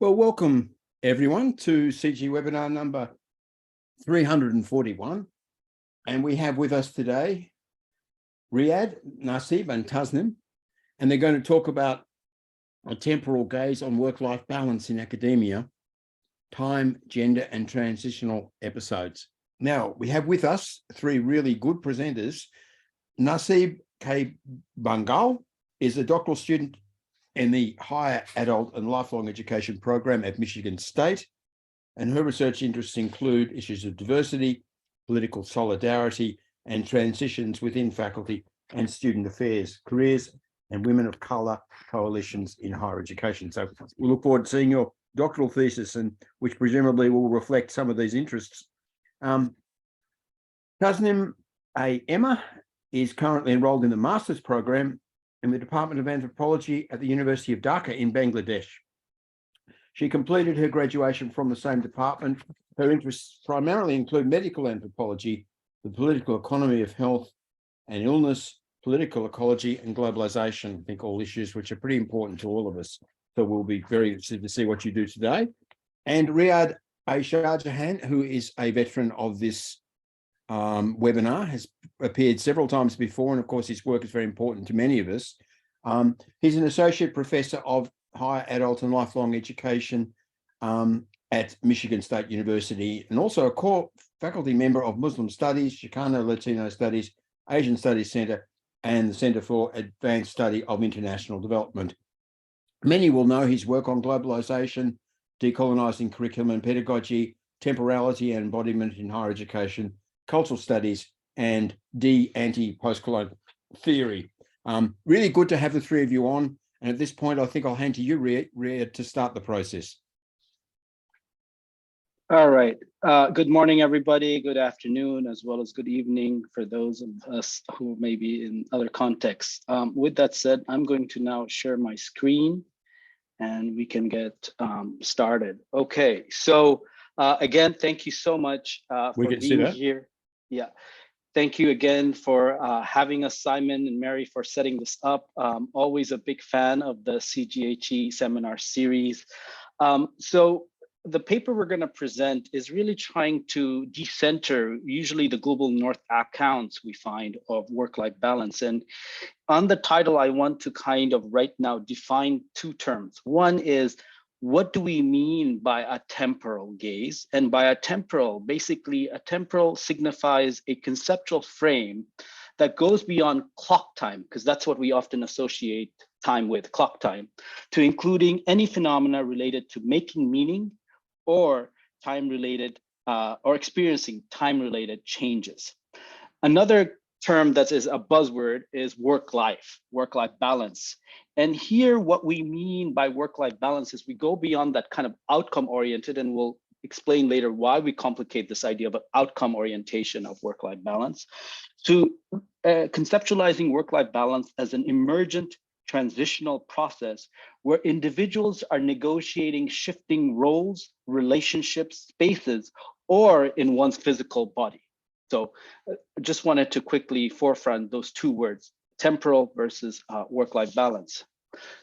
Well, welcome everyone to CGHE webinar number 341. And we have with us today Riyad, Naseeb and Tasnim, and they're going to talk about a temporal gaze on work-life balance in academia, time, gender and transitional episodes. Now, we have with us three really good presenters. Naseeb K. Bhangal is a doctoral student in the Higher Adult and Lifelong Education program at Michigan State, and her research interests include issues of diversity, political solidarity, and transitions within faculty and student affairs, careers, and women of colour coalitions in higher education. So we look forward to seeing your doctoral thesis, and which presumably will reflect some of these interests. Tasnim Emma is currently enrolled in the master's program in the Department of Anthropology at the University of Dhaka in Bangladesh. She completed her graduation from the same department. Her interests primarily include medical anthropology, the political economy of health and illness, political ecology and globalization. I think all issues which are pretty important to all of us. So we'll be very interested to see what you do today. And Riyad Shahjahan, who is a veteran of this webinar, has appeared several times before, and of course his work is very important to many of us. He's an associate professor of higher adult and lifelong education at Michigan State University, and also a core faculty member of Muslim Studies, Chicano Latino Studies, Asian Studies Center, and the Center for Advanced Study of International Development. Many will know his work on globalization, decolonizing curriculum and pedagogy, temporality and embodiment in higher education, cultural studies, and anti-post-colonial theory. Really good to have the three of you on. And at this point, I think I'll hand to you, Riyad, to start the process. All right. Good morning, everybody. Good afternoon, as well as good evening for those of us who may be in other contexts. With that said, I'm going to now share my screen and we can get started. Okay. So again, thank you so much for being here. Yeah. Thank you again for having us, Simon and Mary, for setting this up. Always a big fan of the CGHE seminar series. So the paper we're going to present is really trying to decenter usually the global north accounts we find of work-life balance. And on the title, I want to kind of right now define two terms. One is, what do we mean by a temporal gaze? And by a temporal, basically a temporal signifies a conceptual frame that goes beyond clock time, because that's what we often associate time with, clock time, to including any phenomena related to making meaning or time-related or experiencing time-related changes. Another term that is a buzzword is work-life balance. And here, what we mean by work-life balance is we go beyond that kind of outcome-oriented, and we'll explain later why we complicate this idea of an outcome orientation of work-life balance, to conceptualizing work-life balance as an emergent transitional process where individuals are negotiating shifting roles, relationships, spaces, or in one's physical body. So just wanted to quickly forefront those two words, temporal versus work-life balance.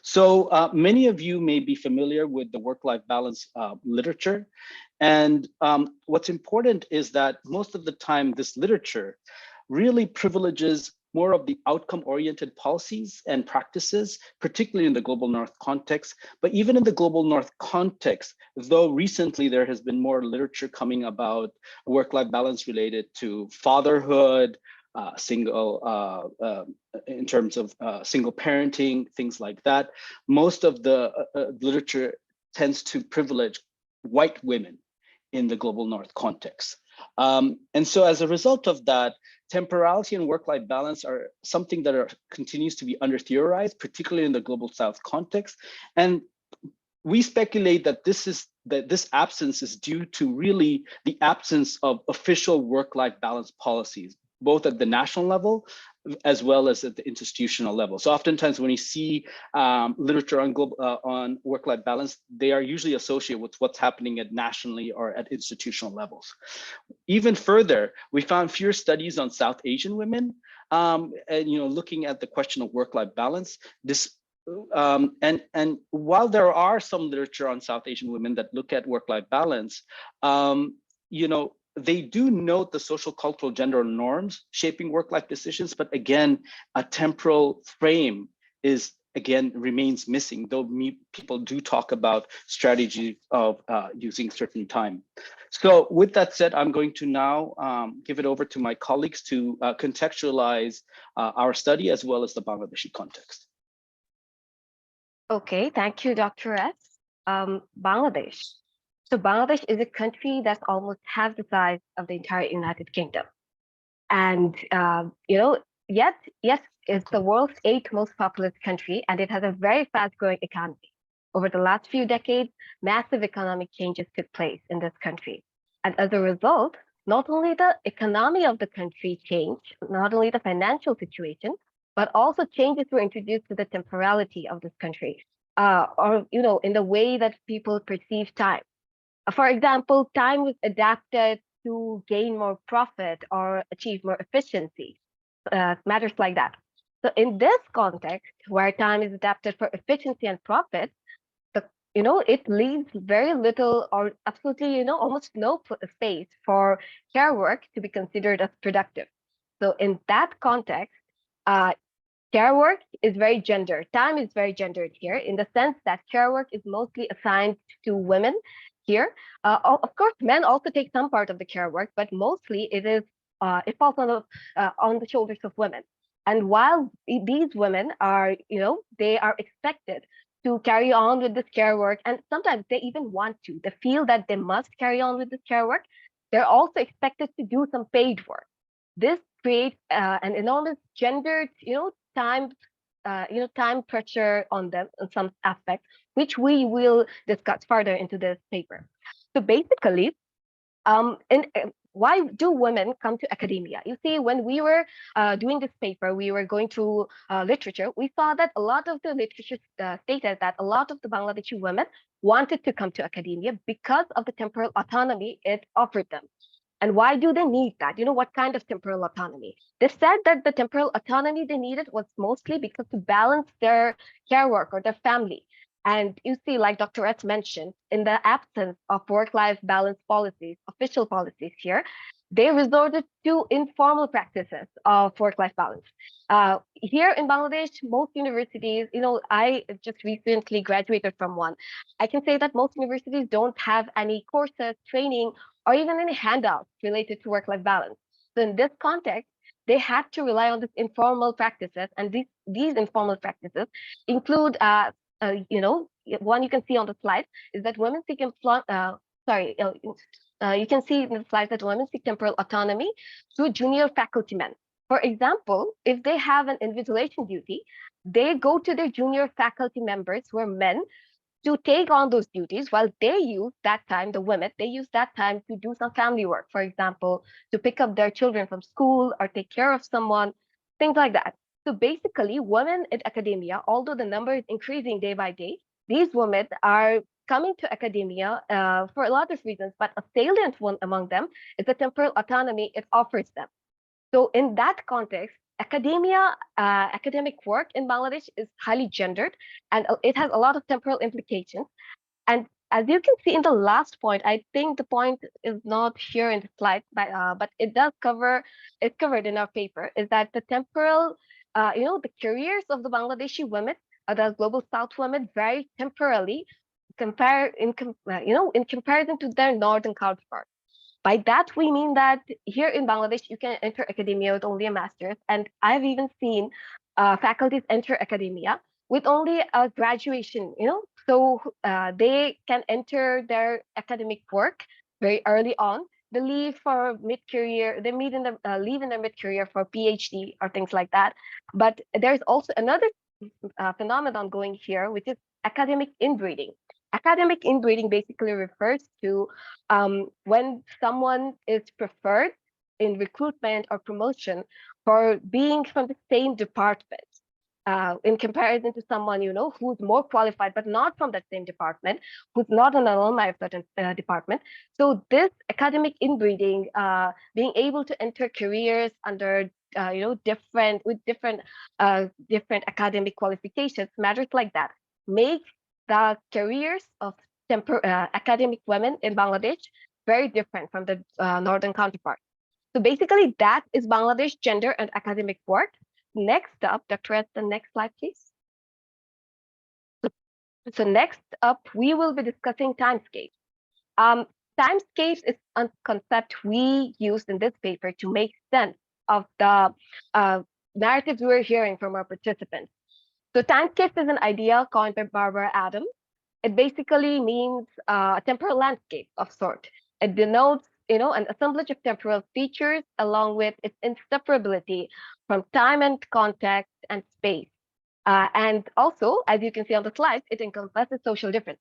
So many of you may be familiar with the work-life balance literature. And what's important is that most of the time, this literature really privileges more of the outcome-oriented policies and practices, particularly in the global north context. But even in the global north context, though recently there has been more literature coming about work-life balance related to fatherhood, in terms of single parenting, things like that, most of the literature tends to privilege white women in the global north context. And so as a result of that, temporality and work-life balance are something that continues to be under-theorized, particularly in the global south context. And we speculate that this absence is due to really the absence of official work-life balance policies, both at the national level as well as at the institutional level. So oftentimes when you see literature on work-life balance, they are usually associated with what's happening at nationally or at institutional levels. Even further, we found fewer studies on South Asian women, and looking at the question of work-life balance. and while there are some literature on South Asian women that look at work-life balance, you know, they do note the social, cultural, gender norms shaping work-life decisions, but again, a temporal frame remains missing, though people do talk about strategies of using certain time. So with that said, I'm going to now give it over to my colleagues to contextualize our study as well as the Bangladeshi context. Okay, thank you, Dr. S. Bangladesh. So Bangladesh is a country that's almost half the size of the entire United Kingdom. And, you know, yes, it's the world's 8th most populous country, and it has a very fast growing economy. Over the last few decades, massive economic changes took place in this country. And as a result, not only the economy of the country changed, not only the financial situation, but also changes were introduced to the temporality of this country, or, you know, in the way that people perceive time. For example, time was adapted to gain more profit or achieve more efficiency, matters like that. So in this context, where time is adapted for efficiency and profit, you know, it leaves very little or absolutely, you know, almost no space for care work to be considered as productive. So in that context, care work is very gendered. Time is very gendered here in the sense that care work is mostly assigned to women here. Of course, men also take some part of the care work, but mostly it falls on the shoulders of women. And while these women are, you know, they are expected to carry on with this care work, and sometimes they even want to. They feel that they must carry on with this care work. They're also expected to do some paid work. This creates an enormous gendered, you know, time pressure on them in some aspects, which we will discuss further into this paper. So basically, why do women come to academia? You see, when we were doing this paper, we were going through literature. We saw that a lot of the literature stated that a lot of the Bangladeshi women wanted to come to academia because of the temporal autonomy it offered them. And why do they need that? You know, what kind of temporal autonomy? They said that the temporal autonomy they needed was mostly because to balance their care work or their family. And you see, like Dr. S mentioned, in the absence of work-life balance policies, official policies here, they resorted to informal practices of work-life balance. Here in Bangladesh, most universities, you know, I just recently graduated from one. I can say that most universities don't have any courses, training, or even any handouts related to work-life balance. So in this context, they had to rely on these informal practices, and these informal practices include, you know, one you can see on the slide is that women seek you can see in the slide that women seek temporal autonomy through junior faculty men. For example, if they have an invigilation duty, they go to their junior faculty members who are men to take on those duties while they use that time, the women, they use that time to do some family work, for example, to pick up their children from school or take care of someone, things like that. So basically, women in academia, although the number is increasing day by day, these women are coming to academia for a lot of reasons, but a salient one among them is the temporal autonomy it offers them. So in that context, academic work in Bangladesh is highly gendered, and it has a lot of temporal implications. And as you can see in the last point, I think the point is not here in the slide, but it does cover, it's covered in our paper, is that the temporal, you know, the careers of the Bangladeshi women, the global South women, vary temporally, you know, in comparison to their northern counterparts. By that, we mean that here in Bangladesh, you can enter academia with only a master's. And I've even seen faculties enter academia with only a graduation, you know, so they can enter their academic work very early on. They leave for mid-career, they meet in the leave in their mid-career for PhD or things like that. But there's also another phenomenon going here, which is academic inbreeding. Academic inbreeding basically refers to when someone is preferred in recruitment or promotion for being from the same department in comparison to someone, you know, who's more qualified, but not from that same department, who's not an alumni of certain department. So this academic inbreeding, being able to enter careers under different academic qualifications, matters like that, make the careers of academic women in Bangladesh very different from the northern counterpart. So basically, that is Bangladesh gender and academic work. Next up, Dr. S, the next slide, please. So next up, we will be discussing timescapes. Timescapes is a concept we used in this paper to make sense of the narratives we're hearing from our participants. So timescapes is an idea coined by Barbara Adams. It basically means a temporal landscape of sort. It denotes, an assemblage of temporal features along with its inseparability from time and context and space. And also, as you can see on the slide, it encompasses social difference.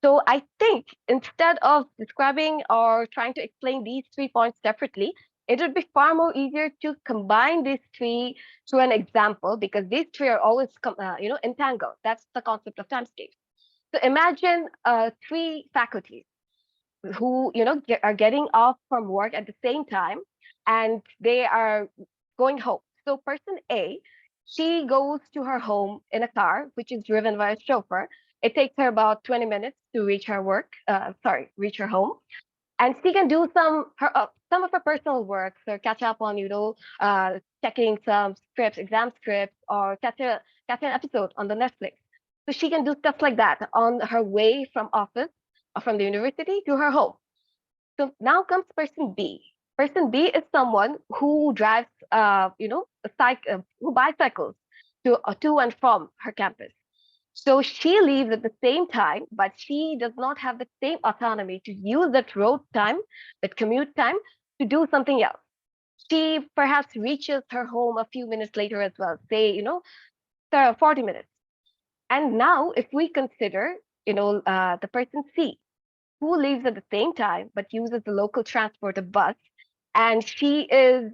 So I think instead of describing or trying to explain these 3 points separately, it would be far more easier to combine these three to an example, because these three are always, entangled. That's the concept of timescapes. So imagine three faculties who, are getting off from work at the same time, and they are going home. So person A, she goes to her home in a car, which is driven by a chauffeur. It takes her about 20 minutes to reach her reach her home. And she can do some of her personal work, so catch up on, checking some scripts, exam scripts, or catch an episode on the Netflix. So she can do stuff like that on her way from office or from the university to her home. So now comes person B. Person B is someone who drives, who bicycles to and from her campus. So she leaves at the same time, but she does not have the same autonomy to use that road time, that commute time, to do something else. She perhaps reaches her home a few minutes later as well, say, 40 minutes. And now, if we consider, the person C, who leaves at the same time but uses the local transport, a bus, and she has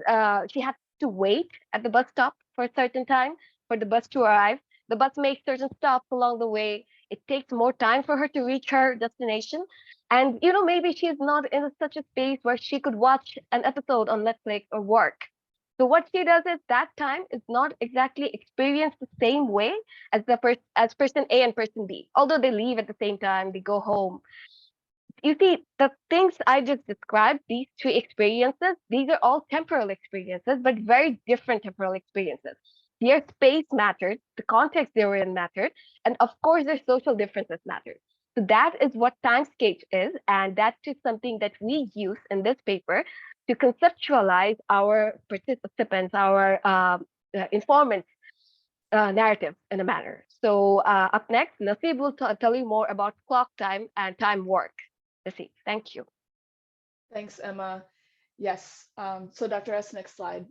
to wait at the bus stop for a certain time for the bus to arrive. The bus makes certain stops along the way. It takes more time for her to reach her destination. And, maybe she's not in such a space where she could watch an episode on Netflix or work. So what she does is that time is not exactly experienced the same way as as person A and person B. Although they leave at the same time, they go home. You see, the things I just described, these three experiences, these are all temporal experiences, but very different temporal experiences. Their space mattered, the context they were in mattered, and of course, their social differences mattered. So that is what timescape is, and that is something that we use in this paper to conceptualize our participants, our informants' narrative in a manner. So up next, Naseeb will tell you more about clock time and time work. Naseeb, thank you. Thanks, Emma. Yes, so Dr. S, next slide.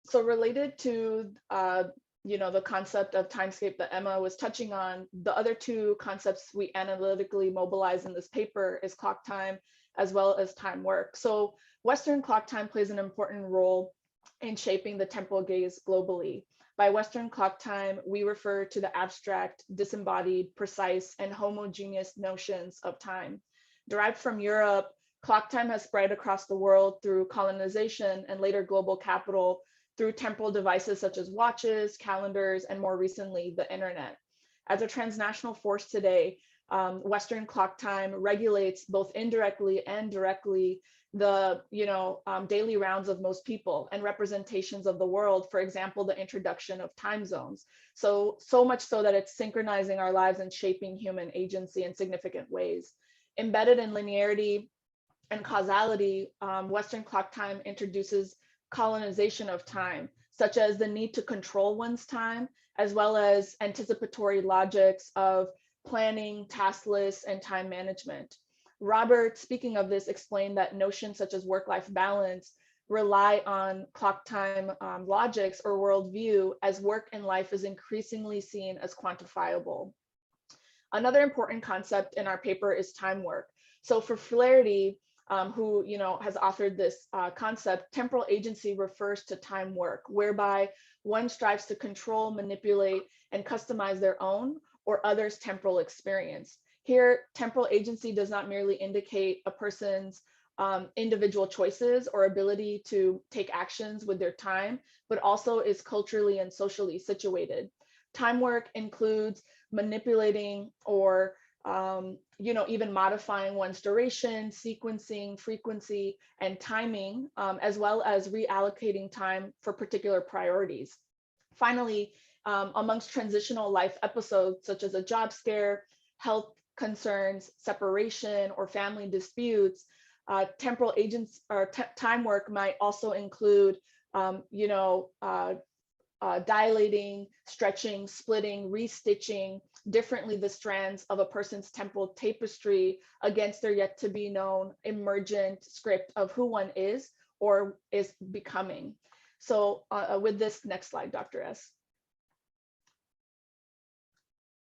So related to the concept of timescape that Emma was touching on, the other two concepts we analytically mobilize in this paper is clock time as well as time work. So Western clock time plays an important role in shaping the temporal gaze globally. By Western clock time, we refer to the abstract, disembodied, precise, and homogeneous notions of time. Derived from Europe, clock time has spread across the world through colonization and later global capital through temporal devices such as watches, calendars, and more recently, the internet. As a transnational force today, Western clock time regulates both indirectly and directly the daily rounds of most people and representations of the world. For example, the introduction of time zones. So much so that it's synchronizing our lives and shaping human agency in significant ways. Embedded in linearity and causality, Western clock time introduces colonization of time, such as the need to control one's time, as well as anticipatory logics of planning, task lists, and time management. Robert, speaking of this, explained that notions such as work-life balance rely on clock time logics or worldview, as work in life is increasingly seen as quantifiable. Another important concept in our paper is time work. So for Flaherty, who has authored this concept, temporal agency refers to time work, whereby one strives to control, manipulate, and customize their own or others' temporal experience. Here, temporal agency does not merely indicate a person's individual choices or ability to take actions with their time, but also is culturally and socially situated. Time work includes manipulating or even modifying one's duration, sequencing, frequency, and timing, as well as reallocating time for particular priorities. Finally, amongst transitional life episodes, such as a job scare, health concerns, separation, or family disputes, temporal agents or time work might also include, dilating, stretching, splitting, restitching differently the strands of a person's temporal tapestry against their yet to be known emergent script of who one is or is becoming. So with this, next slide, Dr. S.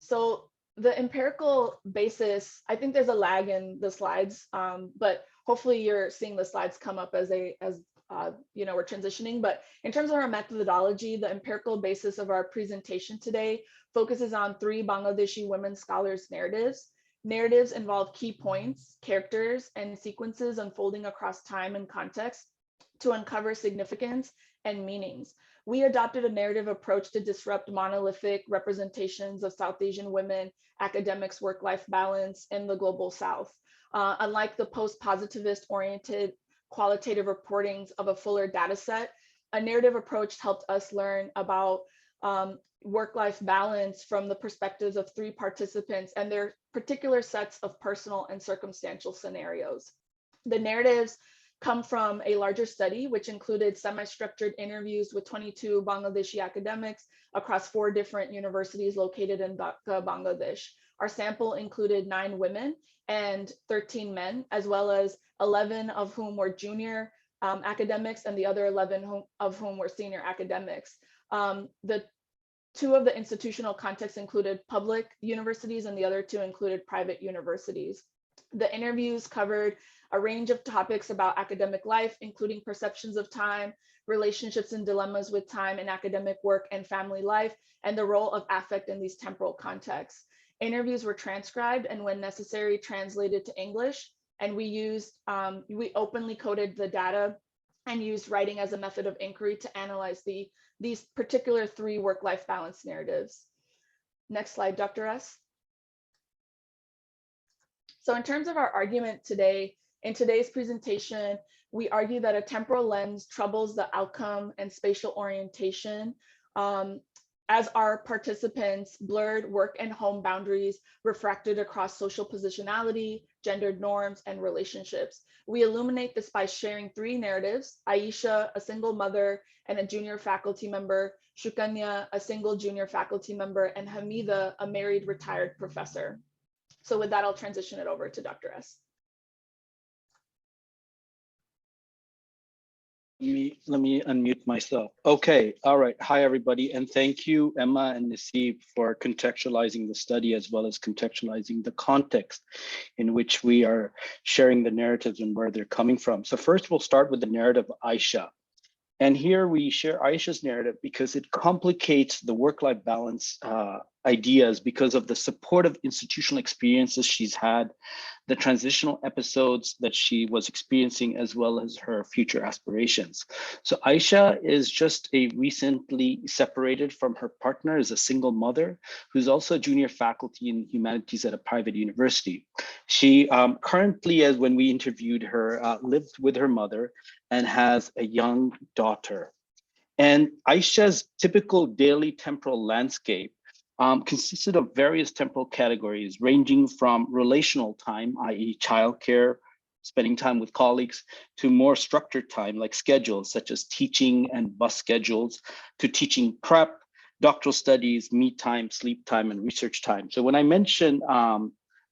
So the empirical basis, I think there's a lag in the slides, but hopefully you're seeing the slides come up as we're transitioning. But in terms of our methodology, the empirical basis of our presentation today focuses on 3 Bangladeshi women scholars' narratives. Narratives involve key points, characters, and sequences unfolding across time and context to uncover significance and meanings. We adopted a narrative approach to disrupt monolithic representations of South Asian women, academics' work-life balance in the global South. Unlike the post-positivist oriented qualitative reportings of a fuller data set, a narrative approach helped us learn about work-life balance from the perspectives of 3 participants and their particular sets of personal and circumstantial scenarios. The narratives come from a larger study, which included semi-structured interviews with 22 Bangladeshi academics across 4 different universities located in Dhaka, Bangladesh. Our sample included 9 women and 13 men, as well as 11 of whom were junior academics and the other 11 of whom were senior academics. The 2 of the institutional contexts included public universities and the other 2 included private universities. The interviews covered a range of topics about academic life, including perceptions of time, relationships and dilemmas with time in academic work and family life, and the role of affect in these temporal contexts. Interviews were transcribed and when necessary, translated to English. And we openly coded the data and used writing as a method of inquiry to analyze these particular 3 work-life balance narratives. Next slide, Dr. S. So in terms of our argument today, in today's presentation, we argue that a temporal lens troubles the outcome and spatial orientation as our participants blurred work and home boundaries refracted across social positionality, gendered norms, and relationships. We illuminate this by sharing 3 narratives: Aisha, a single mother and a junior faculty member, Shukanya, a single junior faculty member, and Hamida, a married retired professor. So with that, I'll transition it over to Dr. S. Let me unmute myself. Okay, all right. Hi, everybody. And thank you, Emma and Naseeb, for contextualizing the study as well as contextualizing the context in which we are sharing the narratives and where they're coming from. So first, we'll start with the narrative of Aisha. And here we share Aisha's narrative because it complicates the work-life balance ideas because of the supportive institutional experiences she's had, the transitional episodes that she was experiencing, as well as her future aspirations. So Aisha is just a recently separated from her partner, is a single mother who's also a junior faculty in humanities at a private university. She currently, as when we interviewed her, lived with her mother and has a young daughter. And Aisha's typical daily temporal landscape consisted of various temporal categories ranging from relational time, i.e. childcare, spending time with colleagues, to more structured time like schedules such as teaching and bus schedules, to teaching prep, doctoral studies, me time, sleep time, and research time. So when I mention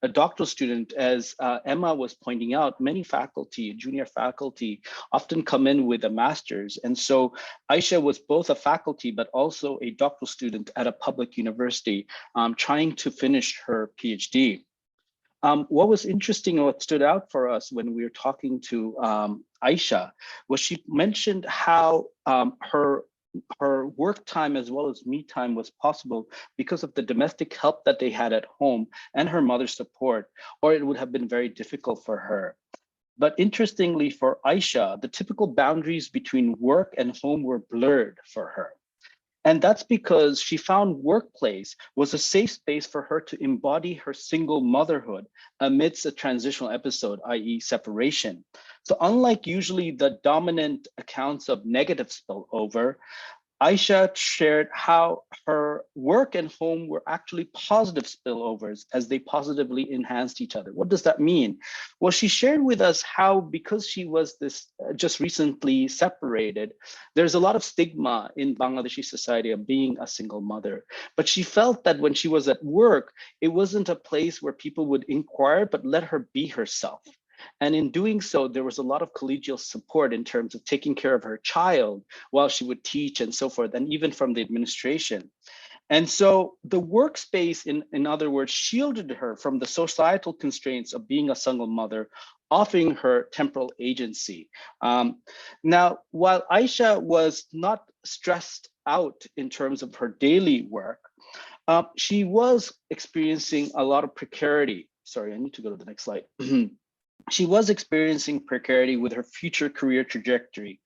a doctoral student, as Emma was pointing out, many faculty, junior faculty, often come in with a master's. And so Aisha was both a faculty, but also a doctoral student at a public university, trying to finish her PhD. What was interesting and what stood out for us when we were talking to Aisha was she mentioned how her work time as well as me time was possible because of the domestic help that they had at home and her mother's support, or it would have been very difficult for her. But interestingly for Aisha, the typical boundaries between work and home were blurred for her. And that's because she found workplace was a safe space for her to embody her single motherhood amidst a transitional episode, i.e. separation. So unlike usually the dominant accounts of negative spillover, Aisha shared how her work and home were actually positive spillovers as they positively enhanced each other. What does that mean? Well, she shared with us how, because she was this just recently separated, there's a lot of stigma in Bangladeshi society of being a single mother. But she felt that when she was at work, it wasn't a place where people would inquire, but let her be herself. And in doing so, there was a lot of collegial support in terms of taking care of her child while she would teach and so forth, and even from the administration. And so the workspace, in other words, shielded her from the societal constraints of being a single mother, offering her temporal agency. Now, while Aisha was not stressed out in terms of her daily work, she was experiencing a lot of precarity. Sorry, I need to go to the next slide. She was experiencing precarity with her future career trajectory.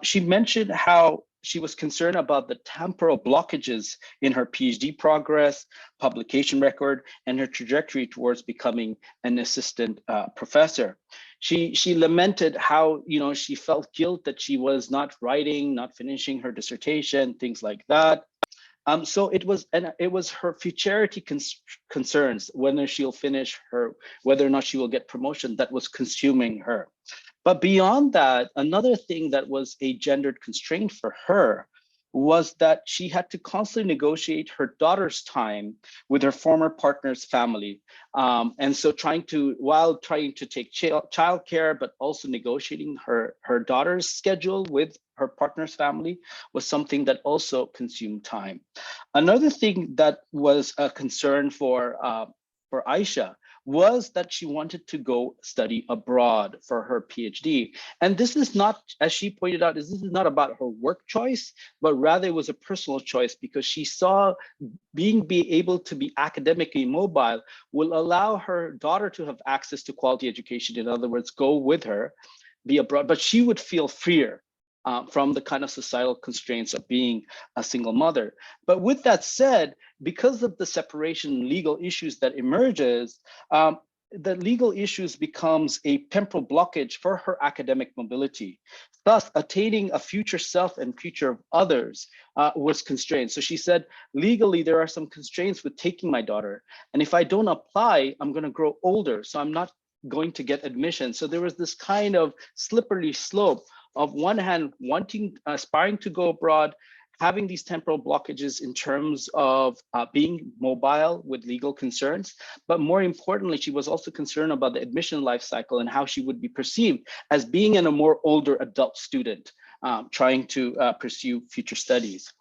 She mentioned how she was concerned about the temporal blockages in her PhD progress, publication record, and her trajectory towards becoming an assistant professor. She lamented how, she felt guilt that she was not writing, not finishing her dissertation, things like that. So it was her futurity concerns, whether she'll finish whether or not she will get promotion, that was consuming her. But beyond that, another thing that was a gendered constraint for her was that she had to constantly negotiate her daughter's time with her former partner's family. And so while trying to take childcare, but also negotiating her daughter's schedule with her partner's family was something that also consumed time. Another thing that was a concern for Aisha was that she wanted to go study abroad for her PhD. And this is not, as she pointed out, this is not about her work choice, but rather it was a personal choice, because she saw being able to be academically mobile will allow her daughter to have access to quality education. In other words, go with her, be abroad, but she would feel freer from the kind of societal constraints of being a single mother. But with that said, because of the separation legal issues that emerges, the legal issues becomes a temporal blockage for her academic mobility. Thus, attaining a future self and future of others was constrained. So she said, legally, there are some constraints with taking my daughter. And if I don't apply, I'm going to grow older. So I'm not going to get admission. So there was this kind of slippery slope of one hand, aspiring to go abroad, having these temporal blockages in terms of being mobile with legal concerns. But more importantly, she was also concerned about the admission life cycle and how she would be perceived as being a more older adult student trying to pursue future studies.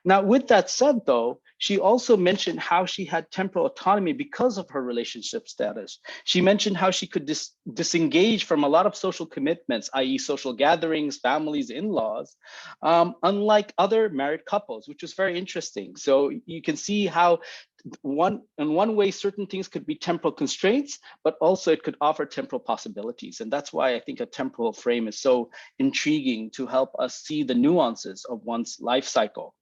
Now, with that said, though, she also mentioned how she had temporal autonomy because of her relationship status. She mentioned how she could disengage from a lot of social commitments, i.e. social gatherings, families, in-laws, unlike other married couples, which was very interesting. So you can see how in one way, certain things could be temporal constraints, but also it could offer temporal possibilities. And that's why I think a temporal frame is so intriguing to help us see the nuances of one's life cycle.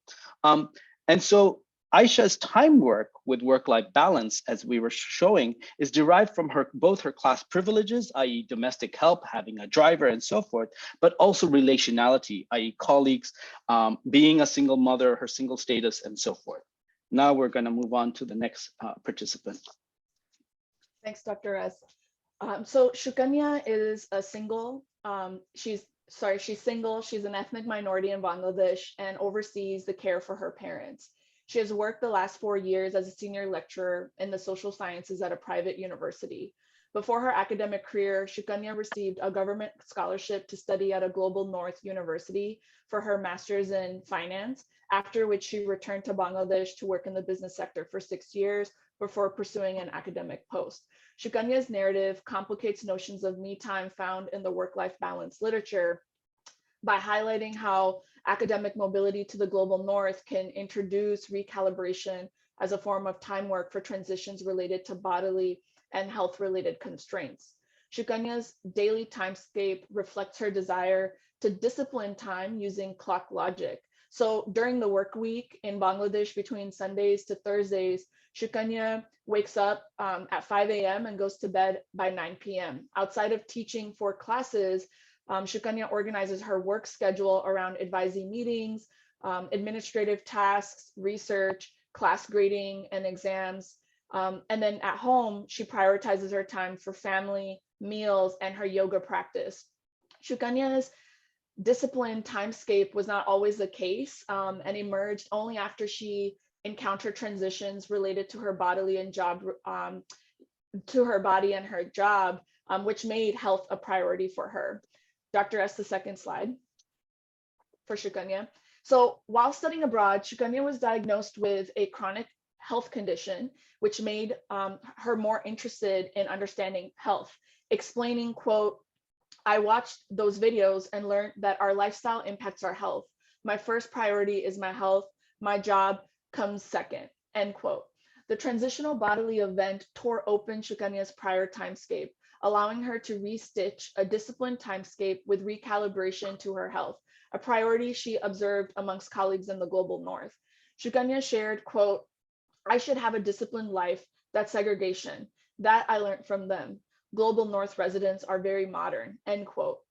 And so Aisha's time work with work-life balance, as we were showing, is derived from both her class privileges, i.e. domestic help, having a driver and so forth, but also relationality, i.e. colleagues, being a single mother, her single status, and so forth. Now we're going to move on to the next participant. Thanks, Dr. S. So Shukanya is a single. She's single. She's an ethnic minority in Bangladesh and oversees the care for her parents. She has worked the last 4 years as a senior lecturer in the social sciences at a private university. Before her academic career, Shukanya received a government scholarship to study at a Global North University for her master's in finance, after which she returned to Bangladesh to work in the business sector for 6 years before pursuing an academic post. Shukanya's narrative complicates notions of me time found in the work-life balance literature by highlighting how academic mobility to the global north can introduce recalibration as a form of time work for transitions related to bodily and health-related constraints. Shukanya's daily timescape reflects her desire to discipline time using clock logic. So during the work week in Bangladesh, between Sundays to Thursdays, Shukanya wakes up at 5 a.m. and goes to bed by 9 p.m. Outside of teaching for classes, Shukanya organizes her work schedule around advising meetings, administrative tasks, research, class grading, and exams. And then at home, she prioritizes her time for family, meals, and her yoga practice. Shukanya's disciplined timescape was not always the case and emerged only after she encountered transitions related to her bodily and job, to her body and her job, which made health a priority for her. Dr. S, the second slide for Shukanya. So while studying abroad, Shukanya was diagnosed with a chronic health condition, which made her more interested in understanding health, explaining, quote, "I watched those videos and learned that our lifestyle impacts our health. My first priority is my health. My job comes second," end quote. The transitional bodily event tore open Shukanya's prior timescape, allowing her to restitch a disciplined timescape with recalibration to her health, a priority she observed amongst colleagues in the global north. Shukanya shared, quote, "I should have a disciplined life. That's segregation. That I learned from them. Global North residents are very modern," end quote.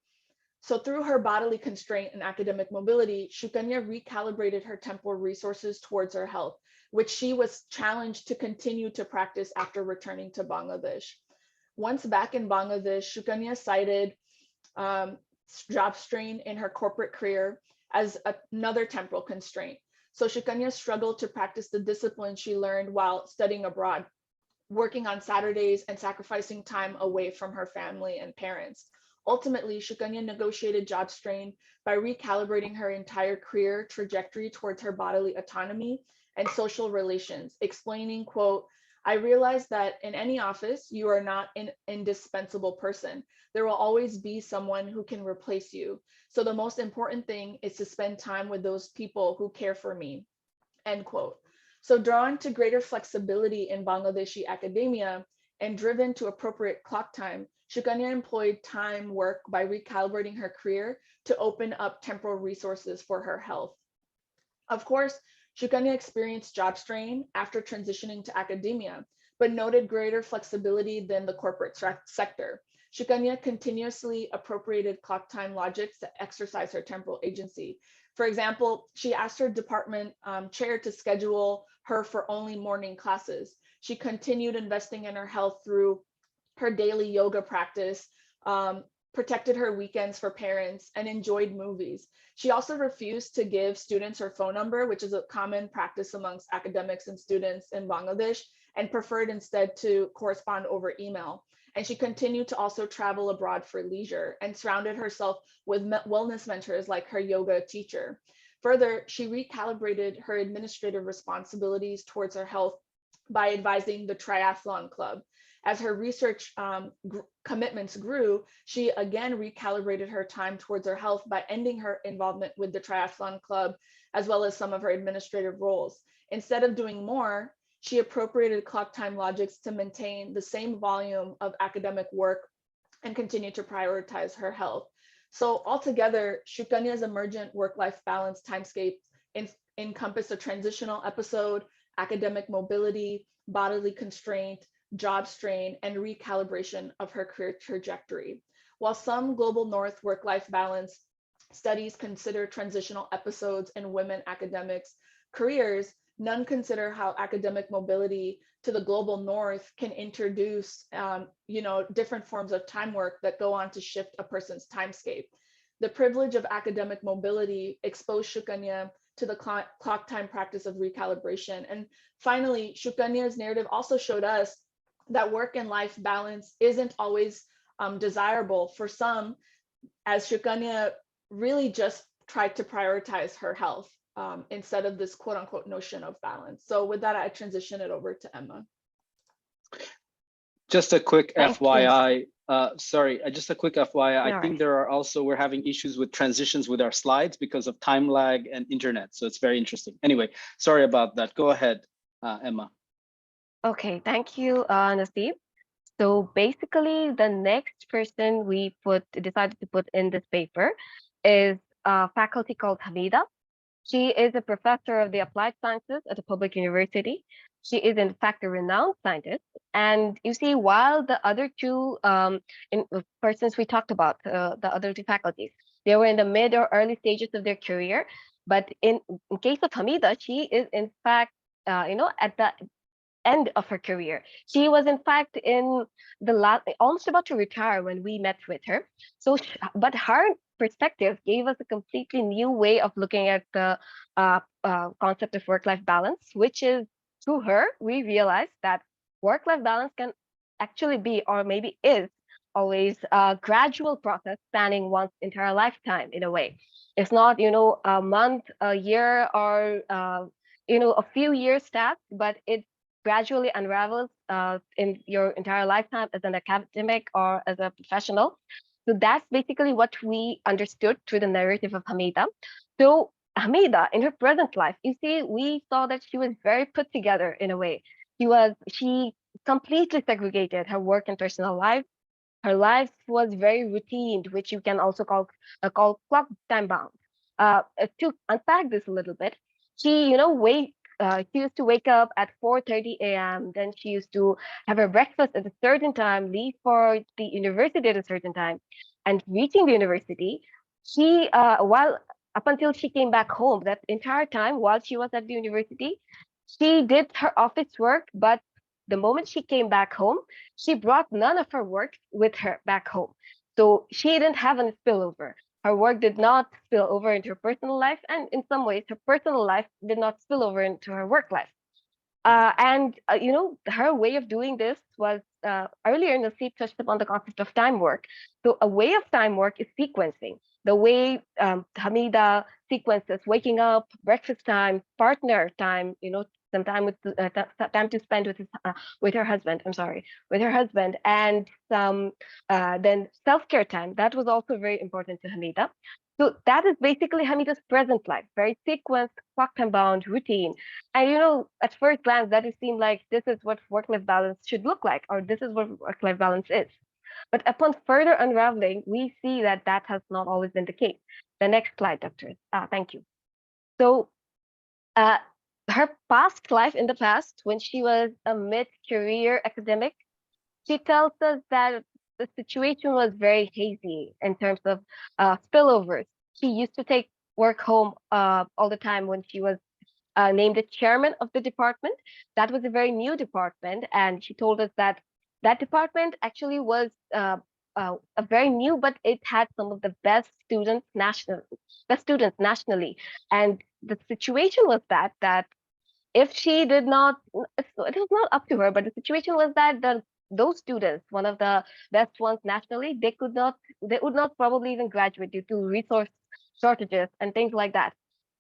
So through her bodily constraint and academic mobility, Shukanya recalibrated her temporal resources towards her health, which she was challenged to continue to practice after returning to Bangladesh. Once back in Bangladesh, Shukanya cited job strain in her corporate career as another temporal constraint. So Shukanya struggled to practice the discipline she learned while studying abroad, working on Saturdays and sacrificing time away from her family and parents. Ultimately, Shukanya negotiated job strain by recalibrating her entire career trajectory towards her bodily autonomy and social relations, explaining, quote, "I realized that in any office, you are not an indispensable person. There will always be someone who can replace you. So the most important thing is to spend time with those people who care for me," end quote. So drawn to greater flexibility in Bangladeshi academia and driven to appropriate clock time, Shukanya employed time work by recalibrating her career to open up temporal resources for her health. Of course, Shukanya experienced job strain after transitioning to academia, but noted greater flexibility than the corporate sector. Shukanya continuously appropriated clock time logics to exercise her temporal agency. For example, she asked her department chair to schedule her for only morning classes. She continued investing in her health through her daily yoga practice, protected her weekends for parents, and enjoyed movies. She also refused to give students her phone number, which is a common practice amongst academics and students in Bangladesh, and preferred instead to correspond over email. And she continued to also travel abroad for leisure and surrounded herself with wellness mentors like her yoga teacher. Further, she recalibrated her administrative responsibilities towards her health by advising the Triathlon Club. As her research commitments grew, she again recalibrated her time towards her health by ending her involvement with the Triathlon Club, as well as some of her administrative roles. Instead of doing more, she appropriated clock time logics to maintain the same volume of academic work and continue to prioritize her health. So altogether, Shukanya's emergent work-life balance timescape encompassed a transitional episode, academic mobility, bodily constraint, job strain, and recalibration of her career trajectory. While some global North work-life balance studies consider transitional episodes in women academics' careers, none consider how academic mobility to the global North can introduce different forms of time work that go on to shift a person's timescape. The privilege of academic mobility exposed Shukanya to the clock time practice of recalibration. And finally, Shukanya's narrative also showed us that work and life balance isn't always desirable for some, as Shukanya really just tried to prioritize her health instead of this quote unquote notion of balance. So with that, I transition it over to Emma. Just a quick Thank FYI, just a quick FYI, I No think we're having issues with transitions with our slides because of time lag and internet. So it's very interesting. Anyway, sorry about that. Go ahead, Emma. Okay, thank you, Naseeb. So basically, the next person we decided to put in this paper is a faculty called Hamida. She is a professor of the applied sciences at a public university. She is, in fact, a renowned scientist. And you see, while the other two persons we talked about, the other two faculties, they were in the mid or early stages of their career. But in case of Hamida, she is, in fact, at the end of her career. She was, in fact, in the last, almost about to retire when we met with her. So, but her perspective gave us a completely new way of looking at the concept of work-life balance, which is through her, we realized that work-life balance can actually be, or maybe is, always a gradual process spanning one's entire lifetime in a way. It's not, a month, a year, or a few years task, but it gradually unravels in your entire lifetime as an academic or as a professional. So that's basically what we understood through the narrative of Hamida. So Hamida, in her present life, you see, we saw that she was very put together in a way. She completely segregated her work and personal life. Her life was very routine, which you can also call clock time bound. To unpack this a little bit, she used to wake up at 4:30 a.m. Then she used to have her breakfast at a certain time, leave for the university at a certain time, and reaching the university, while up until she came back home, that entire time while she was at the university, she did her office work, but the moment she came back home, she brought none of her work with her back home. So she didn't have any spillover. Her work did not spill over into her personal life, and in some ways, her personal life did not spill over into her work life. Her way of doing this was earlier Naseeb touched upon the concept of time work. So a way of time work is sequencing. The way Hamida sequences waking up, breakfast time, partner time, some time time to spend with her husband. I'm sorry, with her husband, and some then self-care time. That was also very important to Hamida. So that is basically Hamida's present life, very sequenced, clock time bound routine. And at first glance, that it seemed like this is what work-life balance should look like, or this is what work-life balance is. But upon further unraveling, we see that that has not always been the case. The next slide, Doctor. Thank you. So her past life in the past, when she was a mid-career academic, she tells us that the situation was very hazy in terms of spillovers. She used to take work home all the time when she was named the chairman of the department. That was a very new department, and she told us that that department actually was a very new, but it had some of the best students nationally. And the situation was that if she did not, it was not up to her, but the situation was that those students, one of the best ones nationally, they would not probably even graduate due to resource shortages and things like that.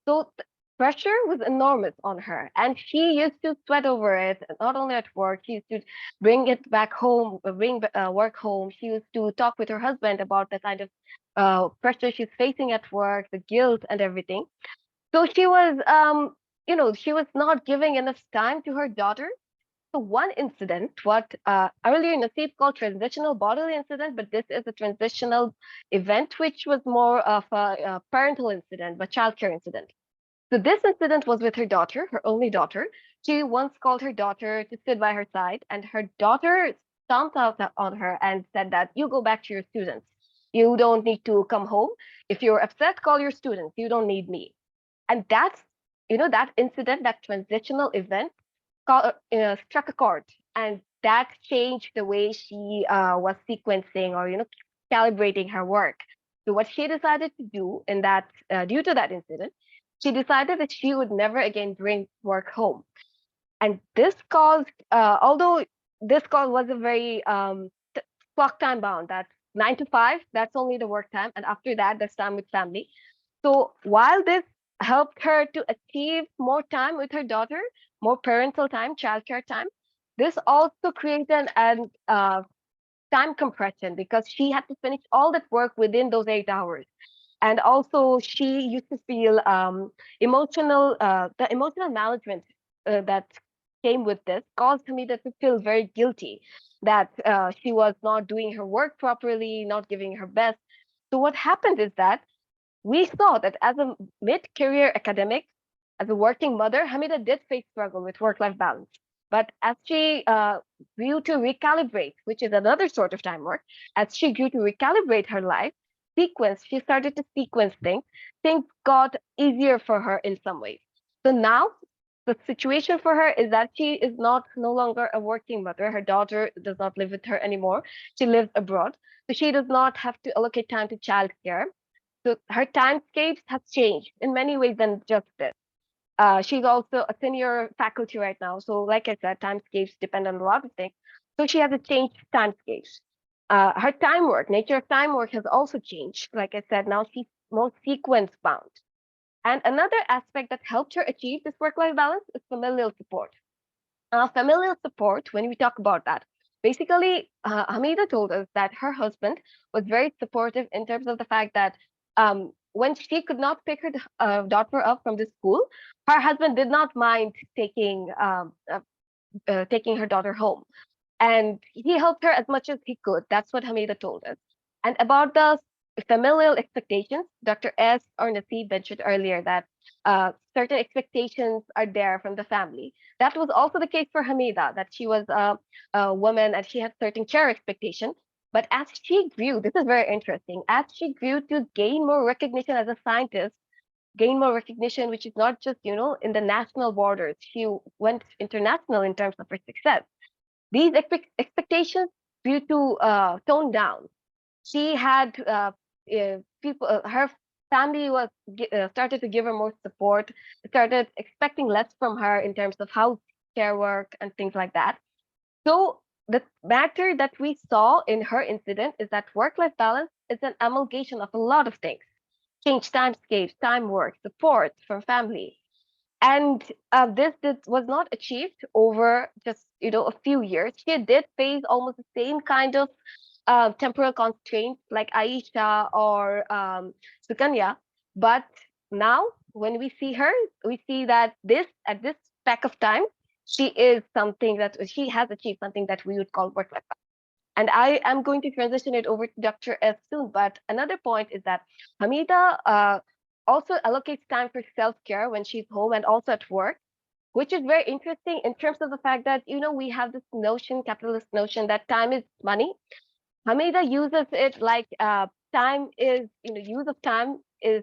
So pressure was enormous on her, and she used to sweat over it. Not only at work, she used to bring it back home, bring work home. She used to talk with her husband about the kind of pressure she's facing at work, the guilt and everything. So she was not giving enough time to her daughter. So one incident, what earlier Naseeb called transitional bodily incident, but this is a transitional event, which was more of a parental incident, but childcare incident. So this incident was with her daughter, her only daughter. She once called her daughter to sit by her side, and her daughter stomped out on her and said that you go back to your students. You don't need to come home. If you're upset, call your students. You don't need me. And that incident, that transitional event, struck a chord, and that changed the way she was sequencing or calibrating her work. So what she decided to do in that, due to that incident, she decided that she would never again bring work home. And this caused, although this call was a very clock time bound, that's 9 to 5, that's only the work time, and after that, that's time with family. So while this helped her to achieve more time with her daughter, more parental time, childcare time, this also created an time compression because she had to finish all that work within those 8 hours. And also, she used to feel the emotional management that came with this caused Hamida to feel very guilty that she was not doing her work properly, not giving her best. So what happened is that we saw that as a mid-career academic, as a working mother, Hamida did face struggle with work-life balance. But as she grew to recalibrate, which is another sort of time work, as she grew to recalibrate her life, she started to sequence things. Things got easier for her in some ways. So now the situation for her is that she is no longer a working mother. Her daughter does not live with her anymore. She lives abroad. So she does not have to allocate time to childcare. So her timescapes have changed in many ways than just this. She's also a senior faculty right now. So like I said, timescapes depend on a lot of things. So she has a changed timescapes. Her time work, nature of time work has also changed. Like I said, now she's more sequence bound. And another aspect that helped her achieve this work-life balance is familial support. Familial support, when we talk about that, basically, Hamida told us that her husband was very supportive in terms of the fact that when she could not pick her daughter up from the school, her husband did not mind taking her daughter home. And he helped her as much as he could. That's what Hamida told us. And about the familial expectations, Dr. S. or Naseeb mentioned earlier that certain expectations are there from the family. That was also the case for Hamida, that she was a woman and she had certain care expectation. But as she grew, this is very interesting, as she grew to gain more recognition as a scientist, gain more recognition, which is not just, in the national borders, she went international in terms of her success. These expectations grew to tone down. She had people, her family was started to give her more support, started expecting less from her in terms of house care work and things like that. So the matter that we saw in her incident is that work-life balance is an amalgamation of a lot of things. Change timescapes, time work, support from family. And this was not achieved over just a few years. She did face almost the same kind of temporal constraints like Aisha or Sukanya, but now when we see her, we see that at this speck of time, she has achieved something that we would call work-life balance. And I am going to transition it over to Dr. S soon. But another point is that Hamida also allocates time for self-care when she's home and also at work, which is very interesting in terms of the fact that, we have this notion, capitalist notion, that time is money. Hamida uses it like time is, use of time is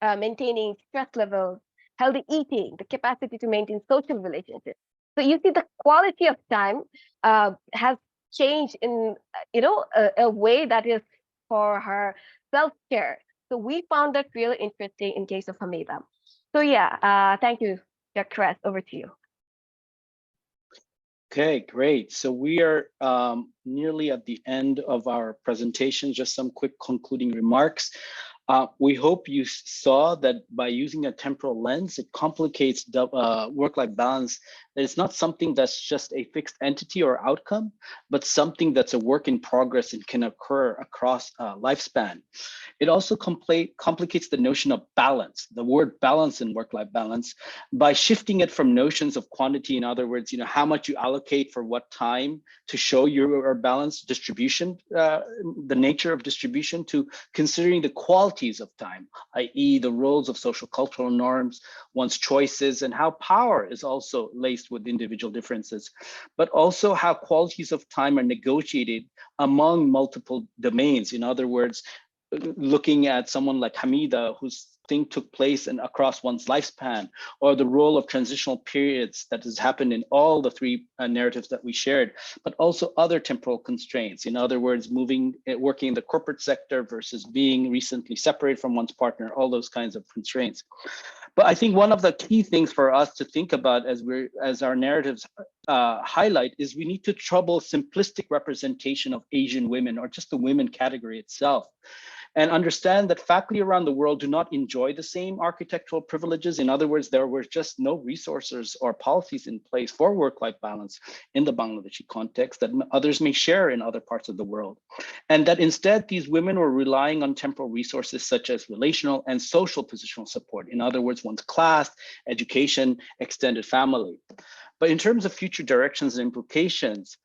maintaining stress levels, healthy eating, the capacity to maintain social relationships. So you see the quality of time has changed in, a way that is for her self-care. So we found that really interesting in case of Hamida. So yeah, thank you, Dr. Kress, over to you. Okay, great. So we are nearly at the end of our presentation. Just some quick concluding remarks. We hope you saw that by using a temporal lens, it complicates the work-life balance. That it's not something that's just a fixed entity or outcome, but something that's a work in progress and can occur across lifespan. It also complicates the notion of balance, the word balance in work-life balance, by shifting it from notions of quantity, in other words, how much you allocate for what time to show your balanced distribution, the nature of distribution, to considering the qualities of time, i.e. the roles of social cultural norms, one's choices, and how power is also laced with individual differences, but also how qualities of time are negotiated among multiple domains. In other words, looking at someone like Hamida, whose thing took place and across one's lifespan, or the role of transitional periods that has happened in all the three narratives that we shared, but also other temporal constraints. In other words, working in the corporate sector versus being recently separated from one's partner, all those kinds of constraints. But I think one of the key things for us to think about as our narratives highlight is we need to trouble simplistic representation of Asian women or just the women category itself, and understand that faculty around the world do not enjoy the same architectural privileges. In other words, there were just no resources or policies in place for work-life balance in the Bangladeshi context that others may share in other parts of the world. And that instead, these women were relying on temporal resources such as relational and social positional support. In other words, one's class, education, extended family. But in terms of future directions and implications,